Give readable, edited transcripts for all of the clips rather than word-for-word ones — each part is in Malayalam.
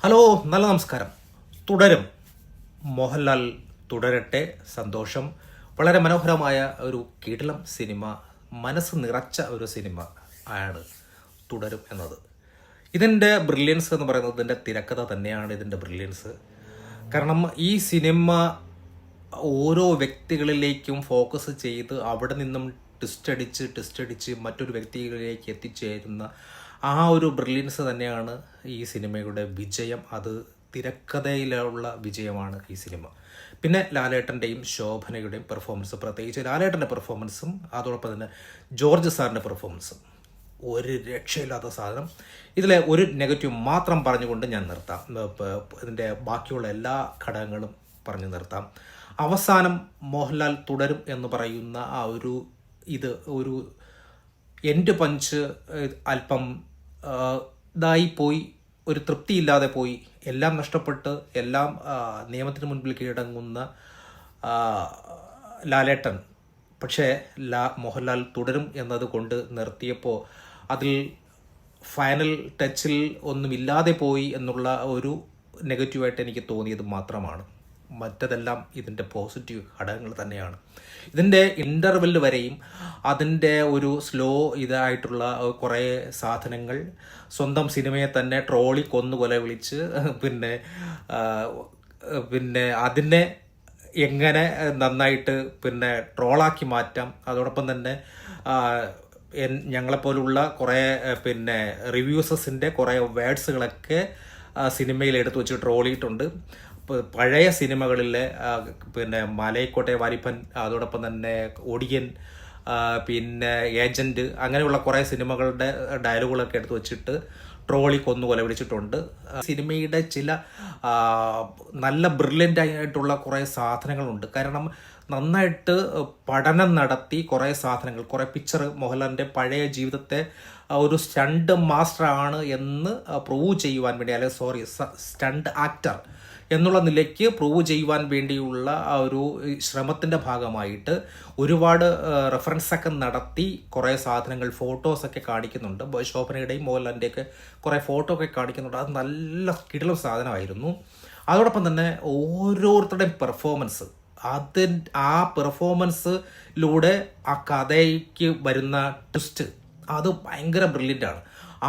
ഹലോ, നല്ല നമസ്കാരം. തുടരും. മോഹൻലാൽ തുടരട്ടെ. സന്തോഷം. വളരെ മനോഹരമായ ഒരു കിടിലം സിനിമ, മനസ്സ് നിറച്ച ഒരു സിനിമ ആണ് തുടരും എന്നത്. ഇതിൻ്റെ ബ്രില്യൻസ് എന്ന് പറയുന്നത് ഇതിൻ്റെ തിരക്കഥ തന്നെയാണ് ഇതിൻ്റെ ബ്രില്യൻസ്. കാരണം ഈ സിനിമ ഓരോ വ്യക്തികളിലേക്കും ഫോക്കസ് ചെയ്ത് അവിടെ നിന്നും ടിസ്റ്റ് അടിച്ച് മറ്റൊരു വ്യക്തികളിലേക്ക് എത്തിച്ചേരുന്ന ആ ഒരു ബ്രില്യൻസ് തന്നെയാണ് ഈ സിനിമയുടെ വിജയം. അത് തിരക്കഥയിലുള്ള വിജയമാണ് ഈ സിനിമ. പിന്നെ ലാലേട്ടൻ്റെയും ശോഭനയുടെയും പെർഫോമൻസ്, പ്രത്യേകിച്ച് ലാലേട്ടൻ്റെ പെർഫോമൻസും അതോടൊപ്പം തന്നെ ജോർജ് സാറിൻ്റെ പെർഫോമൻസും ഒരു രക്ഷയില്ലാത്ത സാധനം. ഇതിലെ ഒരു നെഗറ്റീവ് മാത്രം പറഞ്ഞുകൊണ്ട് ഞാൻ നിർത്താം. ഇതിൻ്റെ ബാക്കിയുള്ള എല്ലാ ഘടകങ്ങളും പറഞ്ഞു നിർത്താം. അവസാനം മോഹൻലാൽ തുടരും എന്ന് പറയുന്ന ആ ഒരു എൻഡ് പഞ്ച് അല്പം ഇതായിപ്പോയി, ഒരു തൃപ്തിയില്ലാതെ പോയി. എല്ലാം നഷ്ടപ്പെട്ട് എല്ലാം നിയമത്തിന് മുൻപിൽ കീഴടങ്ങുന്ന ലാലേട്ടൻ പക്ഷേ മോഹൻലാൽ തുടരും എന്നത് കൊണ്ട് നിർത്തിയപ്പോൾ അതിൽ ഫൈനൽ ടച്ചിൽ ഒന്നുമില്ലാതെ പോയി എന്നുള്ള ഒരു നെഗറ്റീവായിട്ട് എനിക്ക് തോന്നിയത് മാത്രമാണ്. മറ്റതെല്ലാം ഇതിൻ്റെ പോസിറ്റീവ് ഘടകങ്ങൾ തന്നെയാണ്. ഇതിൻ്റെ ഇൻ്റർവെല് വരെയും അതിൻ്റെ ഒരു സ്ലോ ഇതായിട്ടുള്ള കുറേ സാധനങ്ങൾ, സ്വന്തം സിനിമയെ തന്നെ ട്രോളി കൊന്നുകൊല വിളിച്ച് പിന്നെ അതിനെ എങ്ങനെ നന്നായിട്ട് ട്രോളാക്കി മാറ്റാം. അതോടൊപ്പം തന്നെ ഞങ്ങളെപ്പോലുള്ള കുറേ റിവ്യൂസസിൻ്റെ കുറേ വേർഡ്സുകളൊക്കെ സിനിമയിൽ എടുത്തു വെച്ച് ട്രോളിയിട്ടുണ്ട്. പഴയ സിനിമകളിലെ മലൈക്കോട്ടെ വാരിപ്പൻ, അതോടൊപ്പം തന്നെ ഒടിയൻ, പിന്നെ ഏജന്റ്, അങ്ങനെയുള്ള കുറേ സിനിമകളുടെ ഡയലോഗുകളൊക്കെ എടുത്ത് വെച്ചിട്ട് ട്രോളി കൊന്നുകൊല വിളിച്ചിട്ടുണ്ട്. സിനിമയുടെ ചില നല്ല ബ്രില്യൻ്റ് ആയിട്ടുള്ള കുറേ സാധനങ്ങളുണ്ട്. കാരണം നന്നായിട്ട് പഠനം നടത്തി കുറേ സാധനങ്ങൾ, കുറേ പിക്ചർ മോഹൻലാലിൻ്റെ പഴയ ജീവിതത്തെ ഒരു സ്റ്റണ്ട് മാസ്റ്റർ ആണ് എന്ന് പ്രൂവ് ചെയ്യുവാൻ വേണ്ടി, സ്റ്റണ്ട് ആക്ടർ എന്നുള്ള നിലയ്ക്ക് പ്രൂവ് ചെയ്യുവാൻ വേണ്ടിയുള്ള ആ ഒരു ശ്രമത്തിൻ്റെ ഭാഗമായിട്ട് ഒരുപാട് റെഫറൻസൊക്കെ നടത്തി കുറേ സാധനങ്ങൾ, ഫോട്ടോസൊക്കെ കാണിക്കുന്നുണ്ട്. ശോഭനയുടെയും മോഹൻലാലിൻ്റെയൊക്കെ കുറേ ഫോട്ടോ ഒക്കെ കാണിക്കുന്നുണ്ട്. അത് നല്ല കിടിലം സാധനമായിരുന്നു. അതോടൊപ്പം തന്നെ ഓരോരുത്തരുടെയും പെർഫോമൻസ്, ആ പെർഫോമൻസിലൂടെ ആ കഥയ്ക്ക് വരുന്ന ട്വിസ്റ്റ് അത് ഭയങ്കര ബ്രില്യൻ്റാണ്.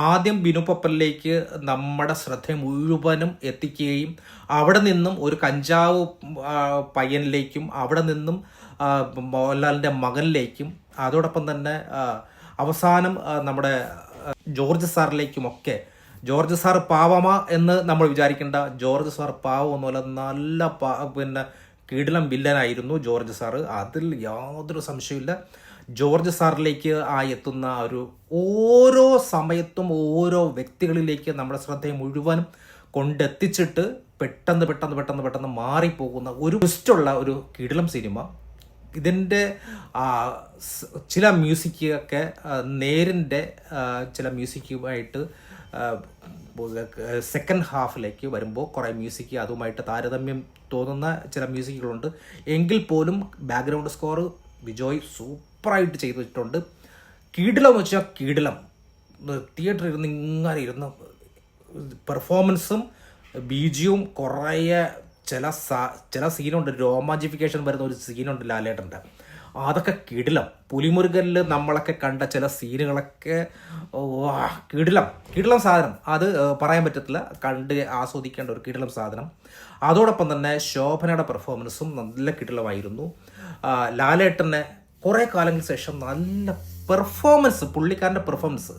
ആദ്യം ബിനു പപ്പലിലേക്ക് നമ്മുടെ ശ്രദ്ധ മുഴുവനും എത്തിക്കുകയും അവിടെ നിന്നും ഒരു കഞ്ചാവ് പയ്യനിലേക്കും അവിടെ നിന്നും മോഹൻലാലിൻ്റെ മകനിലേക്കും അതോടൊപ്പം തന്നെ അവസാനം നമ്മുടെ ജോർജ് സാറിലേക്കുമൊക്കെ. ജോർജ് സാർ പാവമാ എന്ന് നമ്മൾ വിചാരിക്കേണ്ട. ജോർജ് സാർ പാവമൊന്നുമല്ല, നല്ല കിടിലം വില്ലനായിരുന്നു ജോർജ് സാറ്. അതിൽ യാതൊരു സംശയമില്ല. ജോർജ് സാറിലേക്ക് എത്തുന്ന ഒരു ഓരോ സമയത്തും ഓരോ വ്യക്തികളിലേക്ക് നമ്മുടെ ശ്രദ്ധയെ മുഴുവനും കൊണ്ടെത്തിച്ചിട്ട് പെട്ടെന്ന് മാറിപ്പോകുന്ന ഒരു ട്വിസ്റ്റുള്ള ഒരു കിടിലം സിനിമ. ഇതിൻ്റെ ചില മ്യൂസിക്കൊക്കെ നേരിൻ്റെ ചില മ്യൂസിക്കുമായിട്ട് സെക്കൻഡ് ഹാഫിലേക്ക് വരുമ്പോൾ കുറേ മ്യൂസിക് അതുമായിട്ട് താരതമ്യം തോന്നുന്ന ചില മ്യൂസിക്കുകളുണ്ട്. എങ്കിൽ പോലും ബാക്ക്ഗ്രൗണ്ട് സ്കോർ വിജോയ് സൂപ്പറായിട്ട് ചെയ്തിട്ടുണ്ട്. കിടിലം എന്ന് വെച്ചാൽ കിടിലം. തിയേറ്ററിൽ ഇങ്ങനെ പെർഫോമൻസും ബീജിയും കുറേ ചില സീനുണ്ട്, രോമാഞ്ചിഫിക്കേഷൻ വരുന്ന ഒരു സീനുണ്ട് ലാലേട്ടൻ്റെ. അതൊക്കെ കിടിലം. പുലിമുരുകനിൽ നമ്മളൊക്കെ കണ്ട ചില സീനുകളൊക്കെ കിടിലം സാധനം. അത് പറയാൻ പറ്റത്തില്ല, കണ്ട് ആസ്വദിക്കേണ്ട ഒരു കിടിലം സാധനം. അതോടൊപ്പം തന്നെ ശോഭനയുടെ പെർഫോമൻസും നല്ല കിടിലമായിരുന്നു. ലാലേട്ടനെ കുറേ കാലങ്ങൾക്ക് ശേഷം നല്ല പെർഫോമൻസ്, പുള്ളിക്കാരൻ്റെ പെർഫോമൻസ്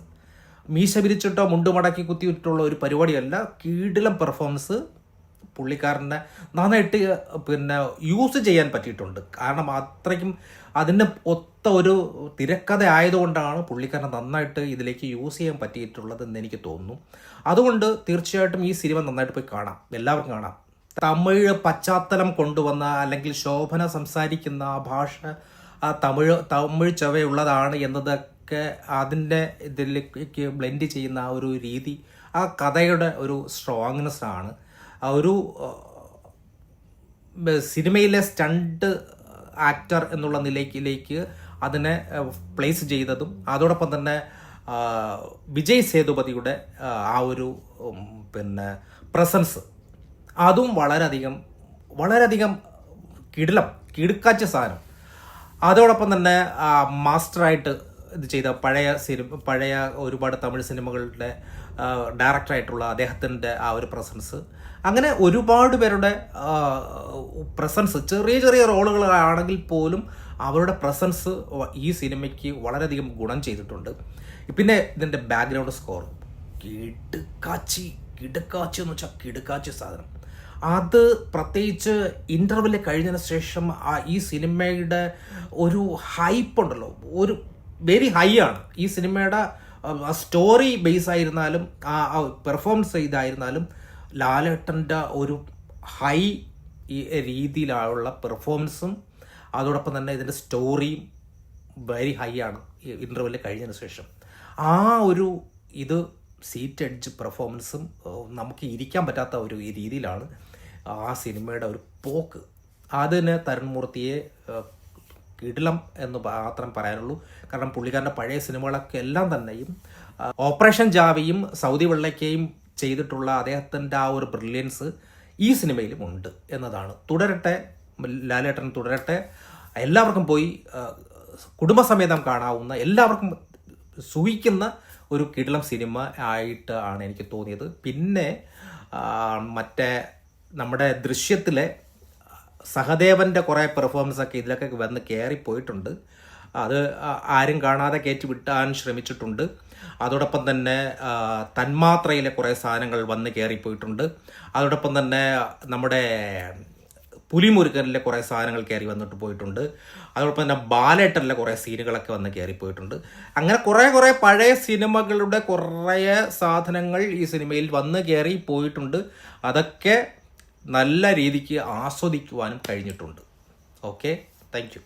മീശ വിരിച്ചിട്ടോ മുണ്ടുമടക്കി കുത്തിയിട്ടുള്ള ഒരു പരിപാടിയല്ല. കിടിലം പെർഫോമൻസ് പുള്ളിക്കാരനെ നന്നായിട്ട് യൂസ് ചെയ്യാൻ പറ്റിയിട്ടുണ്ട്. കാരണം അത്രയ്ക്കും അതിന് ഒത്ത ഒരു തിരക്കഥ ആയതുകൊണ്ടാണ് പുള്ളിക്കാരനെ നന്നായിട്ട് ഇതിലേക്ക് യൂസ് ചെയ്യാൻ പറ്റിയിട്ടുള്ളതെന്ന് എനിക്ക് തോന്നുന്നു. അതുകൊണ്ട് തീർച്ചയായിട്ടും ഈ സിനിമ നന്നായിട്ട് പോയി കാണാം, എല്ലാവർക്കും കാണാം. തമിഴ് പശ്ചാത്തലം കൊണ്ടുവന്ന, അല്ലെങ്കിൽ ശോഭന സംസാരിക്കുന്ന ആ ഭാഷ തമിഴ് ചവയുള്ളതാണ് എന്നതൊക്കെ അതിൻ്റെ ഇതിലേക്ക് ബ്ലെൻഡ് ചെയ്യുന്ന ആ ഒരു രീതി, ആ കഥയുടെ ഒരു സ്ട്രോങ്നെസ് ആണ്. ഒരു സിനിമയിലെ സ്റ്റണ്ട് ആക്ടർ എന്നുള്ള നിലയിലേക്ക് അതിനെ പ്ലേസ് ചെയ്തതും, അതോടൊപ്പം തന്നെ വിജയ് സേതുപതിയുടെ ആ ഒരു പ്രസൻസ് അതും വളരെയധികം കിടുക്കാച്ച സാധനം. അതോടൊപ്പം തന്നെ മാസ്റ്ററായിട്ട് ഇത് ചെയ്ത പഴയ ഒരുപാട് തമിഴ് സിനിമകളുടെ ഡയറക്ടറായിട്ടുള്ള അദ്ദേഹത്തിൻ്റെ ആ ഒരു പ്രസൻസ്, അങ്ങനെ ഒരുപാട് പേരുടെ പ്രസൻസ്, ചെറിയ റോളുകളാണെങ്കിൽ പോലും അവരുടെ പ്രസൻസ് ഈ സിനിമയ്ക്ക് വളരെയധികം ഗുണം ചെയ്തിട്ടുണ്ട്. പിന്നെ ഇതിൻ്റെ ബാക്ക്ഗ്രൗണ്ട് സ്കോർ കിടുക്കാച്ചി എന്ന് വെച്ചാൽ കിടുക്കാച്ചി സാധനം. അത് പ്രത്യേകിച്ച് ഇൻ്റർവെല് കഴിഞ്ഞതിന് ശേഷം ഈ സിനിമയുടെ ഒരു ഹൈപ്പ് ഉണ്ടല്ലോ, ഒരു വെരി ഹൈ ആണ്. ഈ സിനിമയുടെ സ്റ്റോറി ബേസ് ആയിരുന്നാലും പെർഫോമൻസ് ചെയ്തായിരുന്നാലും ലാലേട്ടൻ്റെ ഒരു ഹൈ രീതിയിലുള്ള പെർഫോമൻസും അതോടൊപ്പം തന്നെ ഇതിൻ്റെ സ്റ്റോറിയും വെരി ഹൈ ആണ് ഇൻ്റർവെല് കഴിഞ്ഞതിന് ശേഷം. ആ ഒരു ഇത് സീറ്റ് എഡ്ജ് പെർഫോമൻസും നമുക്ക് ഇരിക്കാൻ പറ്റാത്ത ഒരു രീതിയിലാണ് ആ സിനിമയുടെ ഒരു പോക്ക്. അതിന് തരുൺമൂർത്തിയെ കിടിലം എന്ന് മാത്രം പറയാനുള്ളൂ. കാരണം പുള്ളിക്കാരൻ്റെ പഴയ സിനിമകളൊക്കെ എല്ലാം തന്നെയും ഓപ്പറേഷൻ ജാവിയും സൗദി വെള്ളയ്ക്കയും ചെയ്തിട്ടുള്ള അദ്ദേഹത്തിൻ്റെ ആ ഒരു ബ്രില്യൻസ് ഈ സിനിമയിലും ഉണ്ട് എന്നതാണ്. തുടരട്ടെ, ലാലേട്ടൻ തുടരട്ടെ. എല്ലാവർക്കും പോയി കുടുംബസമേതം കാണാവുന്ന, എല്ലാവർക്കും സൂഹിക്കുന്ന ഒരു കിടിലം സിനിമ ആയിട്ട് ആണ് എനിക്ക് തോന്നിയത്. പിന്നെ മറ്റേ നമ്മുടെ ദൃശ്യത്തിലെ സഹദേവൻ്റെ കുറേ പെർഫോമൻസൊക്കെ ഇതിലൊക്കെ വന്ന് കയറിപ്പോയിട്ടുണ്ട്. അത് ആരും കാണാതെ കയറ്റി വിട്ടാൻ ശ്രമിച്ചിട്ടുണ്ട്. അതോടൊപ്പം തന്നെ തന്മാത്രയിലെ കുറേ സാധനങ്ങൾ വന്ന് കയറിപ്പോയിട്ടുണ്ട്. അതോടൊപ്പം തന്നെ നമ്മുടെ പുലിമുരുകനിലെ കുറേ സാധനങ്ങൾ കയറി വന്നിട്ട് പോയിട്ടുണ്ട്. അതോടൊപ്പം തന്നെ ബാലേട്ടനിലെ കുറേ സീനുകളൊക്കെ വന്ന് കയറിപ്പോയിട്ടുണ്ട്. അങ്ങനെ കുറേ പഴയ സിനിമകളുടെ കുറേ സാധനങ്ങൾ ഈ സിനിമയിൽ വന്ന് കയറി പോയിട്ടുണ്ട്. അതൊക്കെ നല്ല രീതിക്ക് ആസ്വദിക്കുവാനും കഴിഞ്ഞിട്ടുണ്ട്. Okay, thank you.